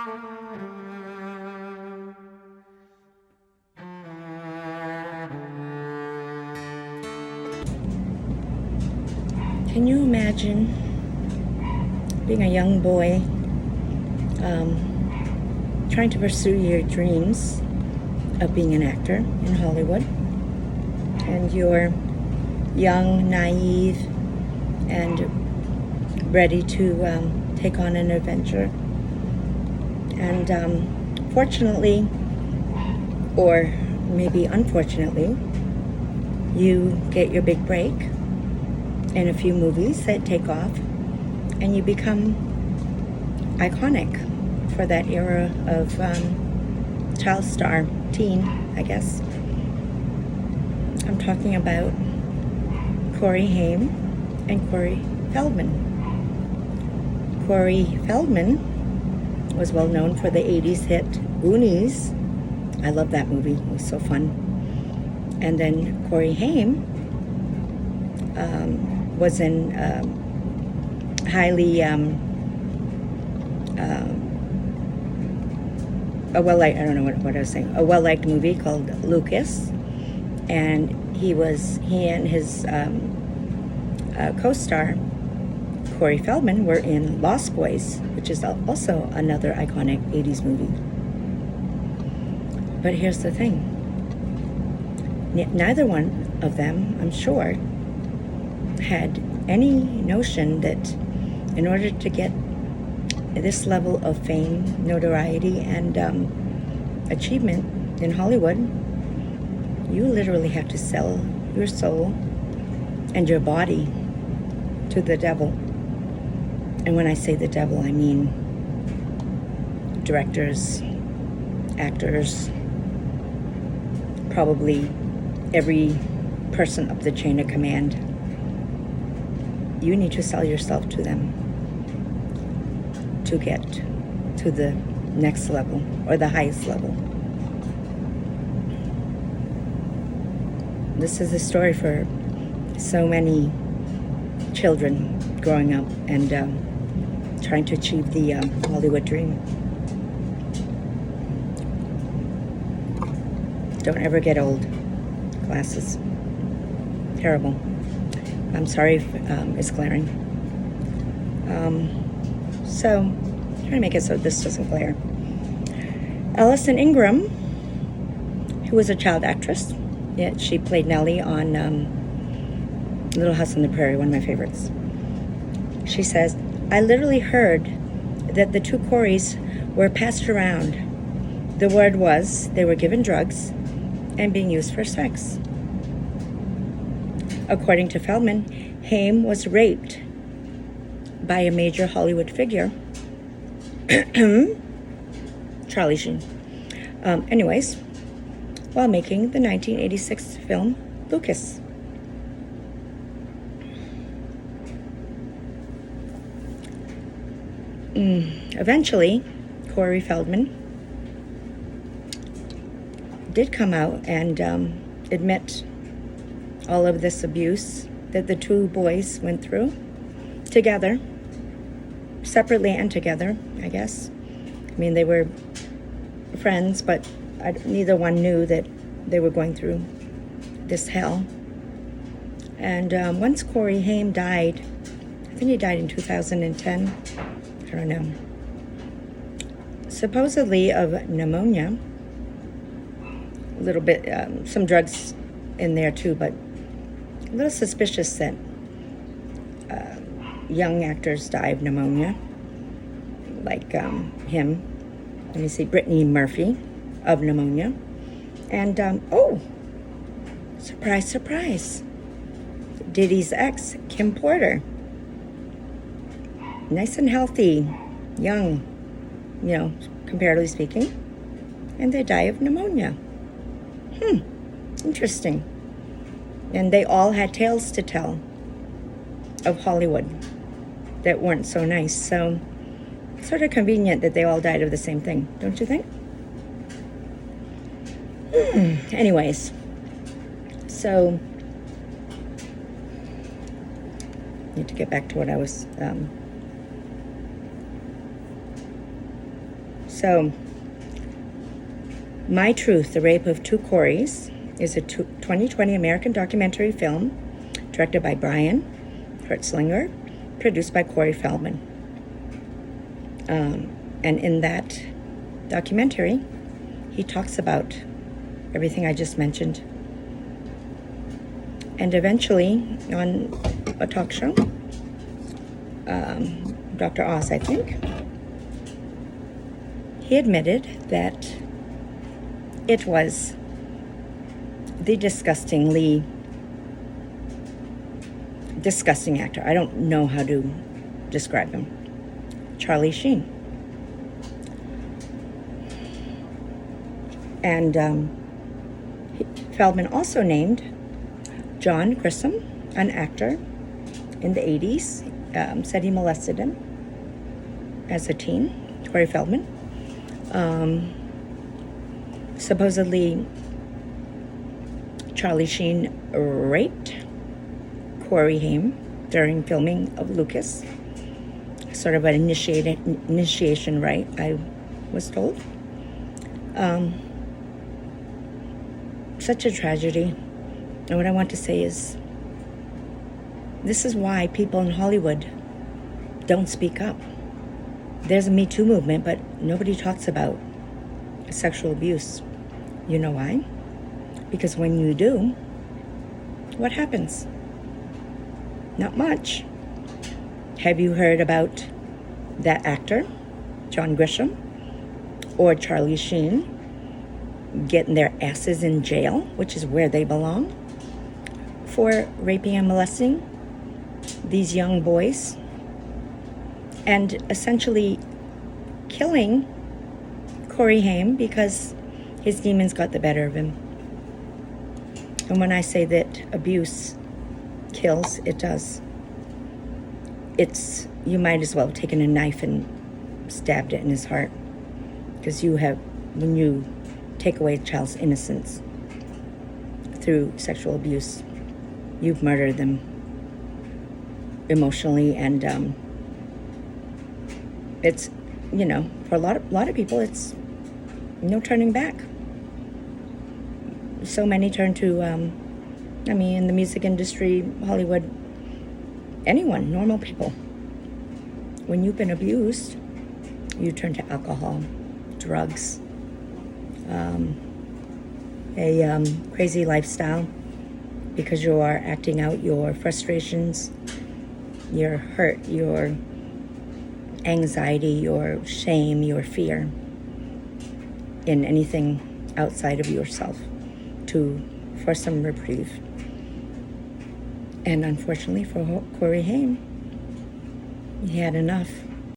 Can you imagine being a young boy trying to pursue your dreams of being an actor in Hollywood, and you're young, naive, and ready to take on an adventure, and fortunately, or maybe unfortunately, you get your big break in a few movies that take off, and you become iconic for that era of child star, teen, I guess. I'm talking about Corey Haim and Corey Feldman. Corey Feldman was well known for the 80s hit Goonies. I love that movie, it was so fun. And then Corey Haim was in highly I don't know what I was saying, a well-liked movie called Lucas, and he and his co-star Corey Feldman were in Lost Boys, which is also another iconic 80s movie. But here's the thing, neither one of them, I'm sure, had any notion that in order to get this level of fame, notoriety, and achievement in Hollywood, you literally have to sell your soul and your body to the devil. And when I say the devil, I mean directors, actors, probably every person up the chain of command. You need to sell yourself to them to get to the next level or the highest level. This is a story for so many children growing up and trying to achieve the Hollywood dream. Don't ever get old. Glasses. Terrible. I'm sorry if it's glaring. So, I'm trying to make it so this doesn't glare. Allison Ingram, who was a child actress, she played Nellie on Little House on the Prairie, one of my favorites. She says, I literally heard that the two Coreys were passed around. The word was they were given drugs and being used for sex. According to Feldman, Haim was raped by a major Hollywood figure, Charlie Sheen, anyways, while making the 1986 film Lucas. Eventually, Corey Feldman did come out and admit all of this abuse that the two boys went through together, separately and together, I guess. I mean, they were friends, but neither one knew that they were going through this hell. And once Corey Haim died, I think he died in 2010, I don't know, supposedly of pneumonia, a little bit, some drugs in there too, but a little suspicious that young actors die of pneumonia, like him. Let me see, Brittany Murphy of pneumonia. And, oh, surprise, surprise, Diddy's ex, Kim Porter. Nice and healthy, young, comparatively speaking. And they die of pneumonia. Interesting. And they all had tales to tell of Hollywood that weren't so nice. So, sort of convenient that they all died of the same thing, don't you think? Anyways, so, need to get back to what I was So, My Truth, The Rape of Two Coreys is a 2020 American documentary film directed by Brian Hertzlinger, produced by Corey Feldman. And in that documentary, he talks about everything I just mentioned. And eventually, on a talk show, Dr. Oz, I think, he admitted that it was the disgusting actor. I don't know how to describe him. Charlie Sheen. And Feldman also named John Grisham, an actor in the 80s, said he molested him as a teen, Corey Feldman. Supposedly, Charlie Sheen raped Corey Haim during filming of Lucas. Sort of an initiation rite, I was told. Such a tragedy. And what I want to say is, this is why people in Hollywood don't speak up. There's a Me Too movement, but nobody talks about sexual abuse. You know why? Because when you do, what happens? Not much. Have you heard about that actor, John Grisham, or Charlie Sheen, getting their asses in jail, which is where they belong, for raping and molesting these young boys and essentially killing Corey Haim because his demons got the better of him? And when I say that abuse kills, it does. You might as well have taken a knife and stabbed it in his heart, because when you take away a child's innocence through sexual abuse, you've murdered them emotionally, and it's, for a lot of people, it's no turning back. So many turn to, in the music industry, Hollywood, anyone, normal people. When you've been abused, you turn to alcohol, drugs, a crazy lifestyle, because you are acting out your frustrations, your hurt, your anxiety, your shame, your fear in anything outside of yourself for some reprieve. And unfortunately for Corey Haim, he had enough.